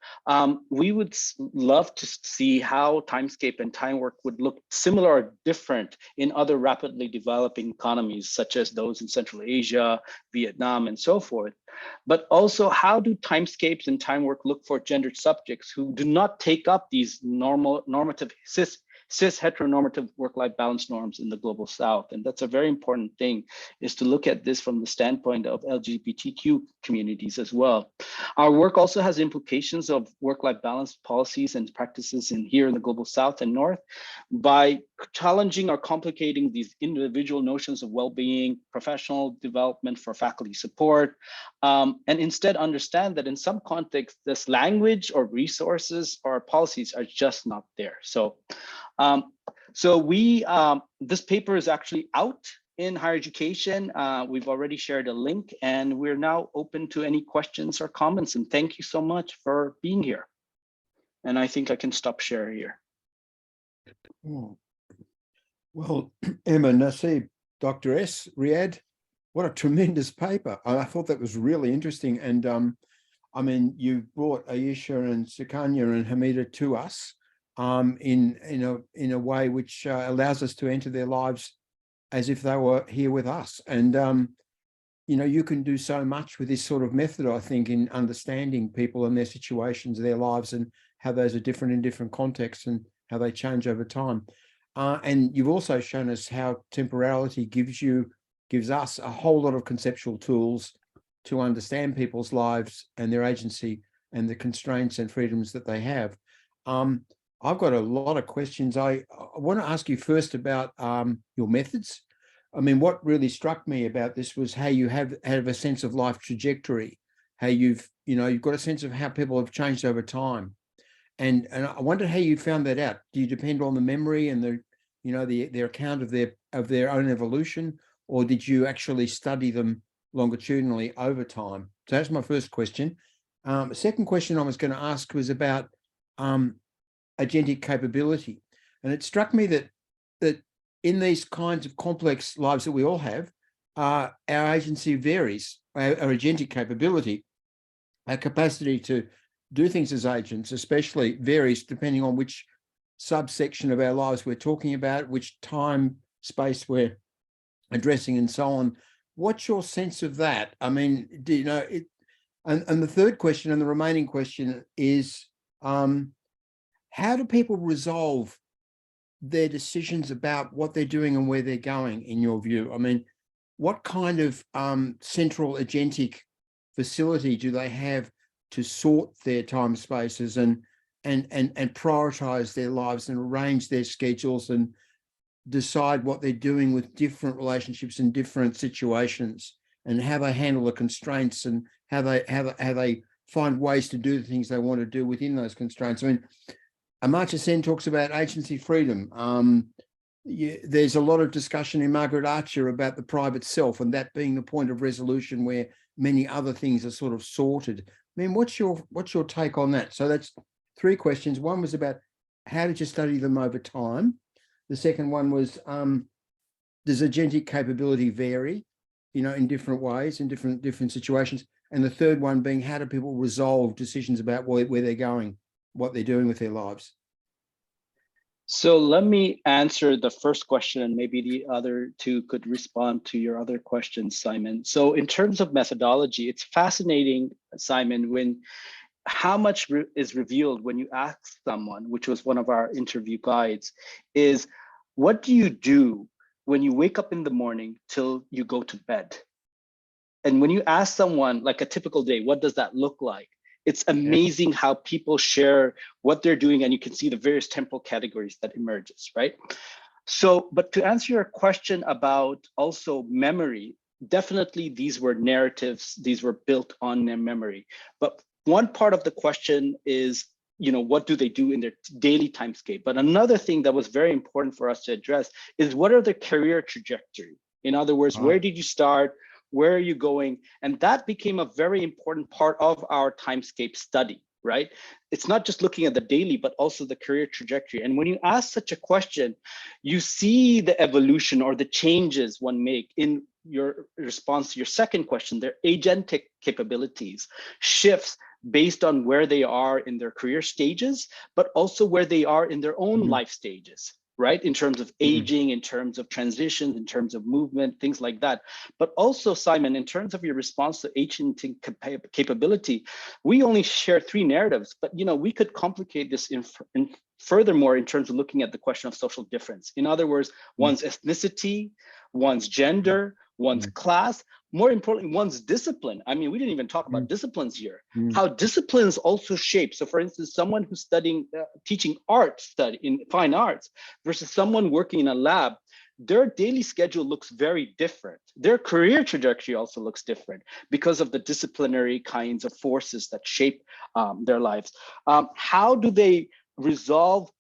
we would love to see how timescape and time work would look similar or different in other rapidly developing economies, such as those in Central Asia, Vietnam, and so forth. But also, how do timescapes and time work look for gendered subjects who do not take up these normative cis heteronormative work-life balance norms in the global South? And that's a very important thing, is to look at this from the standpoint of LGBTQ communities as well. Our work also has implications of work-life balance policies and practices in here in the global South and North by challenging or complicating these individual notions of well-being, professional development for faculty support, and instead understand that in some contexts, this language or resources or policies are just not there. This paper is actually out in higher education. We've already shared a link, and we're now open to any questions or comments. And thank you so much for being here. And I think I can stop share here. Well, Emma, Naseeb, Dr. S, Riyad, what a tremendous paper. I thought that was really interesting. And I mean, you brought Ayesha and Sukanya and Hamida to us in a way which allows us to enter their lives as if they were here with us. And you can do so much with this sort of method, I think, in understanding people and their situations, their lives, and how those are different in different contexts and how they change over time. And you've also shown us how temporality gives us a whole lot of conceptual tools to understand people's lives and their agency and the constraints and freedoms that they have. I've got a lot of questions. I want to ask you first about your methods. I mean, what really struck me about this was how you have a sense of life trajectory, how you've got a sense of how people have changed over time. And I wonder how you found that out. Do you depend on the memory and their account of their own evolution, or did you actually study them longitudinally over time? So that's my first question. Second question I was going to ask was about agentic capability. And it struck me that in these kinds of complex lives that we all have, our agency varies, our agentic capability, our capacity to do things as agents especially varies depending on which subsection of our lives we're talking about, which time, space we're addressing, and so on. What's your sense of that? I mean, do you know it? And the third question and the remaining question is, how do people resolve their decisions about what they're doing and where they're going, in your view? I mean, what kind of central agentic facility do they have to sort their time spaces and prioritize their lives and arrange their schedules and decide what they're doing with different relationships in different situations, and how they handle the constraints and how they find ways to do the things they want to do within those constraints? I mean, Amartya Sen talks about agency freedom. There's a lot of discussion in Margaret Archer about the private self, and that being the point of resolution where many other things are sort of sorted. I mean, what's your take on that? So that's three questions. One was about how did you study them over time? The second one was, does agentic capability vary, in different ways, in different situations? And the third one being, how do people resolve decisions about where they're going, what they're doing with their lives? So let me answer the first question, and maybe the other two could respond to your other questions, Simon. So in terms of methodology, it's fascinating, Simon, when how much is revealed when you ask someone, which was one of our interview guides, is what do you do when you wake up in the morning till you go to bed? And when you ask someone like a typical day, what does that look like? It's amazing how people share what they're doing, and you can see the various temporal categories that emerges, right? So, but to answer your question about also memory, definitely these were narratives, these were built on their memory. But one part of the question is, what do they do in their daily timescape? But another thing that was very important for us to address is, what are their career trajectory? In other words, where did you start? Where are you going? And that became a very important part of our timescape study, right? It's not just looking at the daily, but also the career trajectory. And when you ask such a question, you see the evolution or the changes one make in your response to your second question, their agentic capabilities shifts based on where they are in their career stages, but also where they are in their own life stages, right? In terms of aging, in terms of transitions, in terms of movement, things like that. But also, Simon, in terms of your response to agentic capability, we only share 3 narratives, but we could complicate this in furthermore in terms of looking at the question of social difference. In other words, one's ethnicity, one's gender, one's class, more importantly, one's discipline. I mean, we didn't even talk about disciplines here. How disciplines also shape. So for instance, someone who's studying, teaching art study in fine arts versus someone working in a lab, their daily schedule looks very different. Their career trajectory also looks different because of the disciplinary kinds of forces that shape their lives. How do they resolve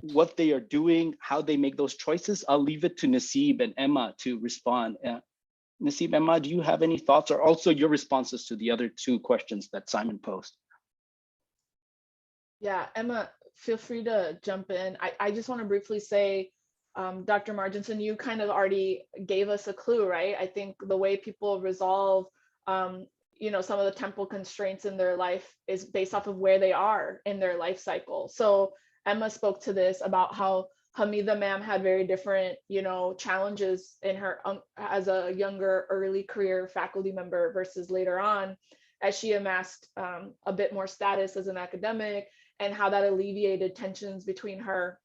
what they are doing, how they make those choices? I'll leave it to Naseeb and Emma to respond. Naseeb, Emma, do you have any thoughts, or also your responses to the other 2 questions that Simon posed? Yeah, Emma, feel free to jump in. I just want to briefly say, Dr. Marginson, you kind of already gave us a clue, right? I think the way people resolve, some of the temporal constraints in their life is based off of where they are in their life cycle. So Emma spoke to this about how Hamida ma'am had very different, challenges in her as a younger, early career faculty member versus later on, as she amassed a bit more status as an academic, and how that alleviated tensions between her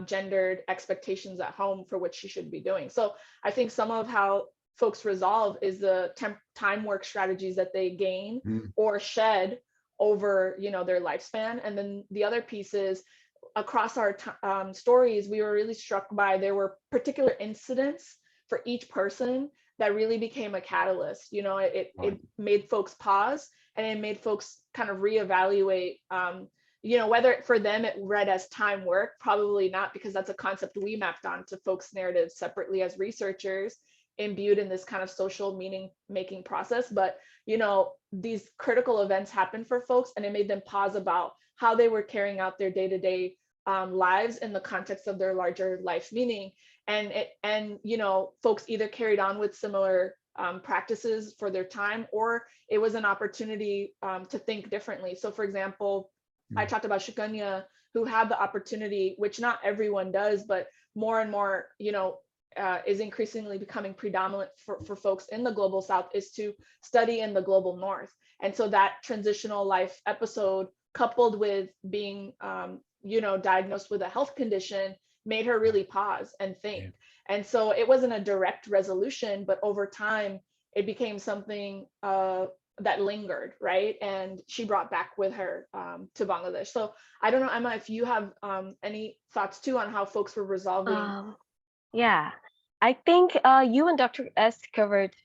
gendered expectations at home for what she should be doing. So I think some of how folks resolve is the time work strategies that they gain or shed over, their lifespan. And then the other piece is, across our stories, we were really struck by, there were particular incidents for each person that really became a catalyst. It made folks pause, and it made folks kind of reevaluate, whether for them it read as time work, probably not, because that's a concept we mapped onto folks' narratives separately as researchers, imbued in this kind of social meaning making process. But, these critical events happened for folks, and it made them pause about how they were carrying out their day-to-day lives in the context of their larger life meaning. And folks either carried on with similar practices for their time, or it was an opportunity to think differently. So for example, I talked about Shukanya, who had the opportunity, which not everyone does, but more and more, is increasingly becoming predominant for folks in the global South, is to study in the global North. And so that transitional life episode, coupled with being, diagnosed with a health condition, made her really pause and think. Yeah. And so it wasn't a direct resolution, but over time, it became something that lingered, right? And she brought back with her to Bangladesh. So I don't know, Emma, if you have any thoughts too on how folks were resolving. Yeah, I think you and Dr. S covered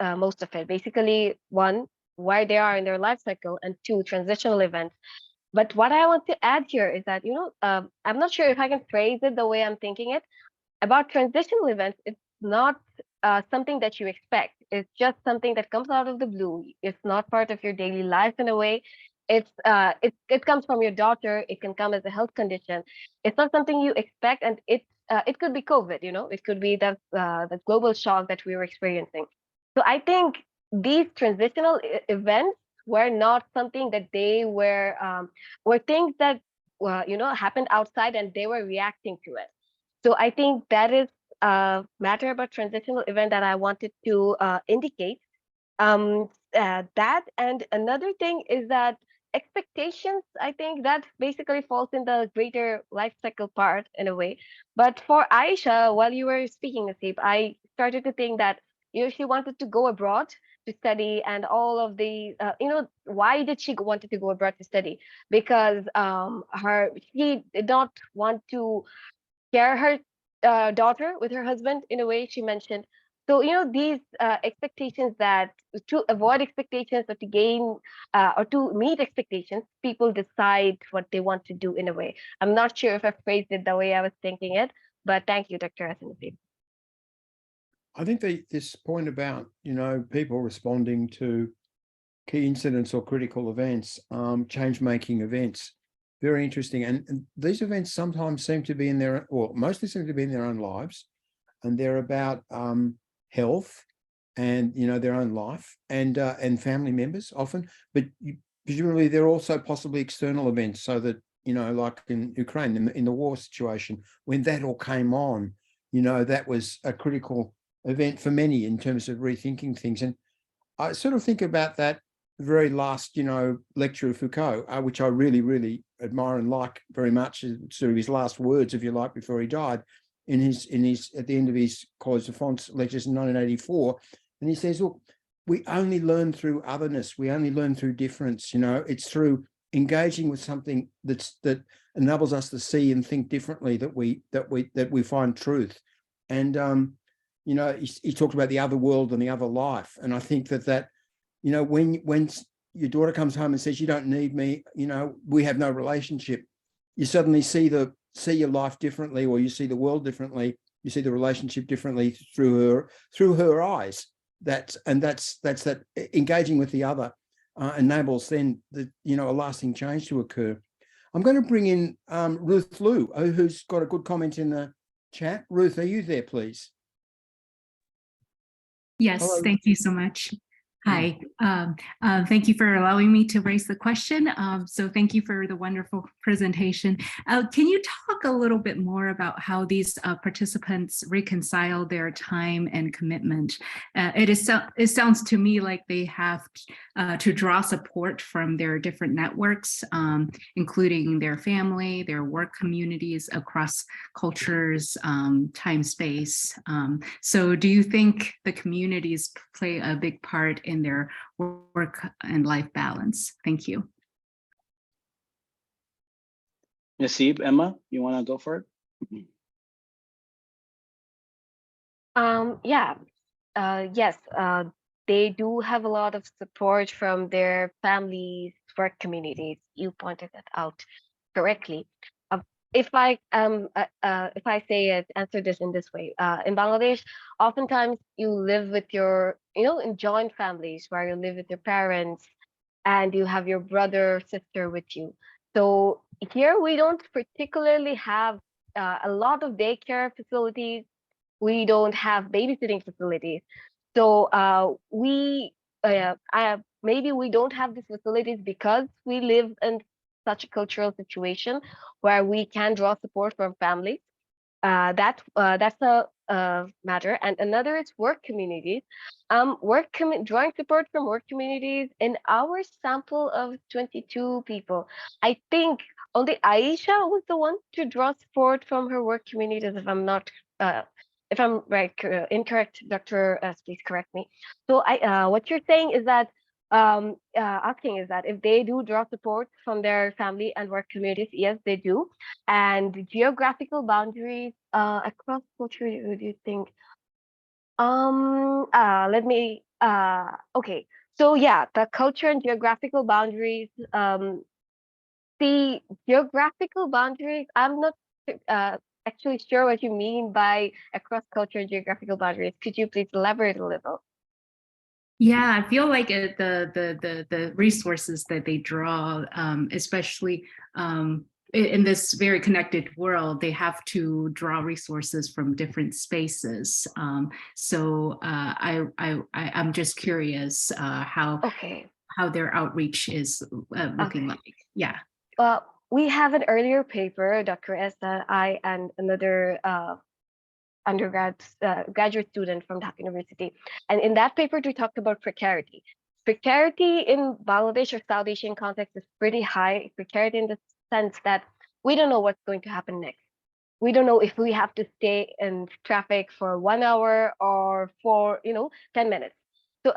most of it. Basically, 1, where they are in their life cycle, and 2, transitional events. But what I want to add here is that, I'm not sure if I can phrase it the way I'm thinking it. About transitional events, it's not something that you expect. It's just something that comes out of the blue. It's not part of your daily life in a way. It comes from your daughter. It can come as a health condition. It's not something you expect, and it could be COVID. It could be that global shock that we were experiencing. So I think these transitional events were not something that they were things that happened outside, and they were reacting to it. So I think that is a matter about transitional event that I wanted to indicate. That, and another thing is that expectations, I think that basically falls in the greater life cycle part in a way. But for Aisha, while you were speaking, Naseeb, I started to think that she wanted to go abroad to study, and all of the why did she wanted to go abroad to study? Because she did not want to share her daughter with her husband in a way, she mentioned. So these expectations, that to avoid expectations or to gain or to meet expectations, people decide what they want to do in a way. I'm not sure if I phrased it the way I was thinking it, but thank you, Dr. Naseeb. I think this point about, people responding to key incidents or critical events, change-making events, very interesting. And these events sometimes seem to be in their, or mostly seem to be in their own lives. And they're about health and, their own life and family members often, but presumably there are also possibly external events, so that, like in Ukraine, in the war situation, when that all came on, that was a critical event for many in terms of rethinking things. And I sort of think about that very last, lecture of Foucault, which I really, really admire and like very much, sort of his last words, if you like, before he died, in his at the end of his Collège de France lectures in 1984. And he says, look, we only learn through otherness. We only learn through difference. It's through engaging with something that enables us to see and think differently that we find truth. And he talked about the other world and the other life. And I think that when your daughter comes home and says, you don't need me, we have no relationship, you suddenly see your life differently, or you see the world differently, you see the relationship differently through her eyes. That's that engaging with the other enables then a lasting change to occur. I'm going to bring in Ruth Liu, who's got a good comment in the chat. Ruth, are you there, please? Yes, Hello. thank you so much. Hi, thank you for allowing me to raise the question. So thank you for the wonderful presentation. Can you talk a little bit more about how these participants reconcile their time and commitment? It sounds to me like they have to draw support from their different networks, including their family, their work communities across cultures, time, space. So do you think the communities play a big part in their work and life balance? Thank you. Naseeb, Emma, you want to go for it? Yes, they do have a lot of support from their families, work communities. You pointed that out correctly. If I answer this in this way, in Bangladesh, oftentimes you live with your, in joint families where you live with your parents and you have your brother, sister with you. So here we don't particularly have a lot of daycare facilities. We don't have babysitting facilities. So maybe we don't have these facilities because we live in such a cultural situation where we can draw support from families. That's a matter. And another is work communities. Drawing support from work communities. In our sample of 22 people, I think only Aisha was the one to draw support from her work communities. If I'm right, incorrect, Dr. S, please correct me. So what you're saying is that asking is that if they do draw support from their family and work communities, yes, they do. And geographical boundaries across culture, do you think? Okay. So yeah, the culture and geographical boundaries. The geographical boundaries, I'm not actually sure what you mean by across culture and geographical boundaries. Could you please elaborate a little? Yeah, I feel like the resources that they draw, especially in this very connected world, they have to draw resources from different spaces. So I'm just curious how their outreach is looking like. Yeah. We have an earlier paper, Dr. S, I and another graduate student from Dhaka University. And in that paper, we talked about precarity. Precarity in Bangladesh or South Asian context is pretty high. Precarity in the sense that we don't know what's going to happen next. We don't know if we have to stay in traffic for 1 hour or for 10 minutes. So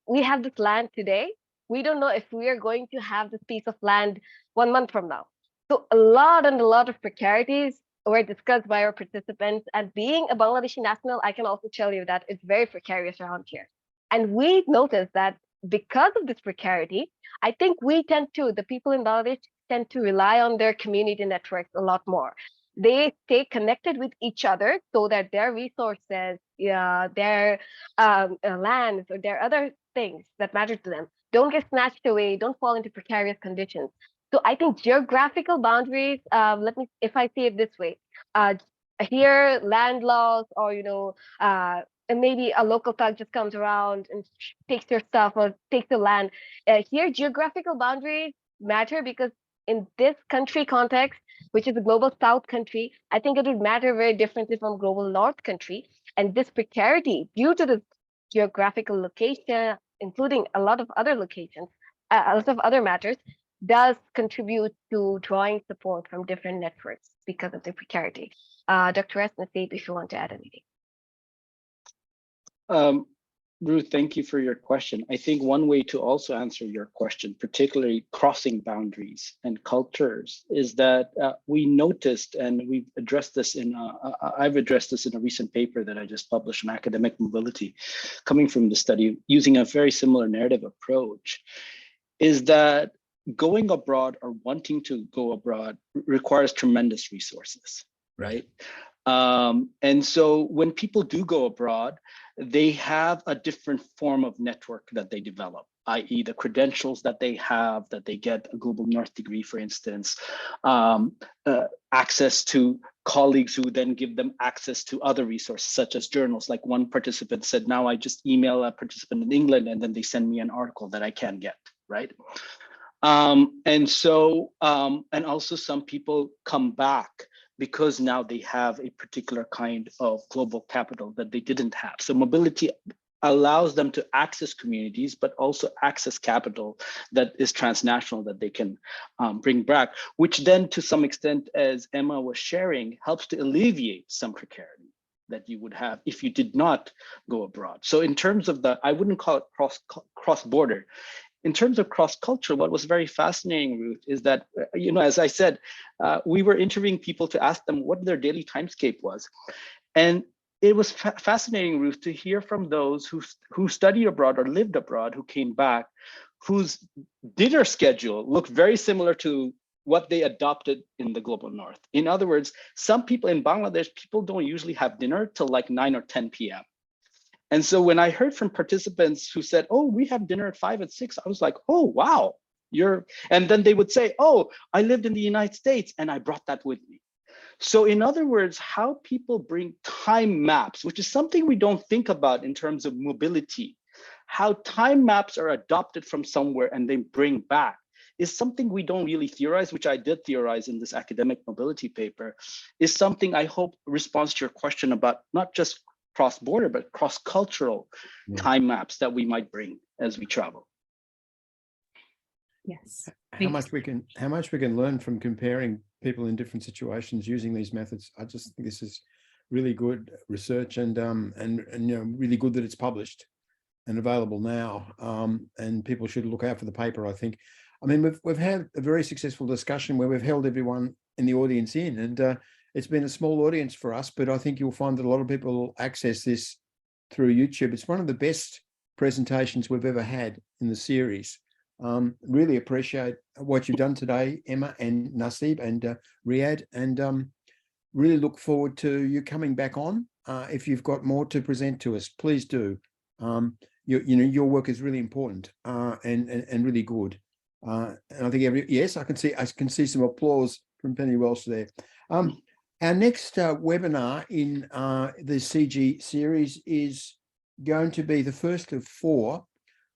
we have this land today. We don't know if we are going to have this piece of land 1 month from now. So a lot of precarities were discussed by our participants. And being a Bangladeshi national, I can also tell you that it's very precarious around here. And we noticed that because of this precarity, I think the people in Bangladesh tend to rely on their community networks a lot more. They stay connected with each other so that their resources, their lands, or their other things that matter to them don't get snatched away, don't fall into precarious conditions. So I think geographical boundaries, if I say it this way, here land laws or and maybe a local thug just comes around and takes your stuff or takes the land. Here, geographical boundaries matter because in this country context, which is a global south country, I think it would matter very differently from global north country. And this precarity, due to the geographical location, including a lot of other locations, a lot of other matters, does contribute to drawing support from different networks because of the precarity. Dr. S. Naseeb, if you want to add anything. Ruth, thank you for your question. I think one way to also answer your question, particularly crossing boundaries and cultures, is that we noticed, and we've addressed this in, I've addressed this in a recent paper that I just published on academic mobility, coming from the study using a very similar narrative approach, is that going abroad or wanting to go abroad requires tremendous resources, right? And so when people do go abroad, they have a different form of network that they develop, i.e. the credentials that they have, that they get a Global North degree, for instance, access to colleagues who then give them access to other resources, such as journals. Like one participant said, now I just email a participant in England and then they send me an article that I can get, right? And also some people come back because now they have a particular kind of global capital that they didn't have. So mobility allows them to access communities, but also access capital that is transnational that they can bring back, which then to some extent, as Emma was sharing, helps to alleviate some precarity that you would have if you did not go abroad. So in terms of the, I wouldn't call it cross-border. In terms of cross-culture, what was very fascinating, Ruth, is that, you know, as I said, we were interviewing people to ask them what their daily timescape was. And it was fascinating, Ruth, to hear from those who studied abroad or lived abroad, who came back, whose dinner schedule looked very similar to what they adopted in the global north. In other words, some people in Bangladesh, people don't usually have dinner till like 9 or 10 p.m. And so when I heard from participants who said, oh, we have dinner at 5 and 6, I was like, oh, wow, and then they would say, oh, I lived in the United States and I brought that with me. So in other words, how people bring time maps, which is something we don't think about in terms of mobility, how time maps are adopted from somewhere and they bring back is something we don't really theorize, which I did theorize in this academic mobility paper, is something I hope responds to your question about not just cross-border, but cross-cultural time maps that we might bring as we travel. Yes. How much we can learn from comparing people in different situations using these methods. I just think this is really good research and you know, really good that it's published and available now. And people should look out for the paper, I think. I mean, we've had a very successful discussion where we've held everyone in the audience in, and it's been a small audience for us, but I think you'll find that a lot of people access this through YouTube. It's one of the best presentations we've ever had in the series. Really appreciate what you've done today, Emma and Naseeb and Riyad, and really look forward to you coming back on. If you've got more to present to us, please do. You know, your work is really important and really good. And I think yes, I can see some applause from Penny Welsh there. Our next webinar in the CG series is going to be the first of 4,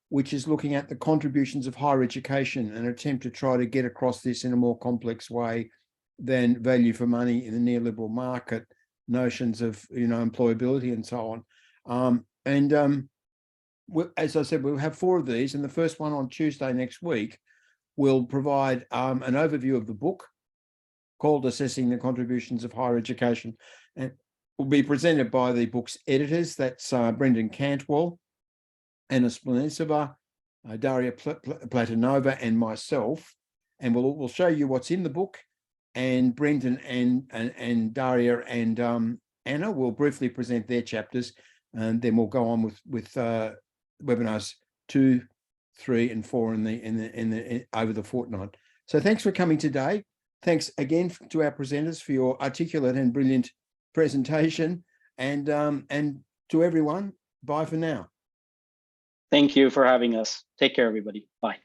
which is looking at the contributions of higher education, an attempt to try to get across this in a more complex way than value for money in the neoliberal market, notions of, you know, employability and so on. As I said, we'll have 4 of these, and the first one on Tuesday next week will provide an overview of the book called Assessing the Contributions of Higher Education, and will be presented by the book's editors. That's Brendan Cantwell, Anna Splinitsova, Daria Platonova, and myself. And we'll show you what's in the book. And Brendan and Daria and Anna will briefly present their chapters, and then we'll go on with webinars 2, 3, and 4 in over the fortnight. So thanks for coming today. Thanks again to our presenters for your articulate and brilliant presentation, and to everyone, bye for now. Thank you for having us. Take care, everybody. Bye.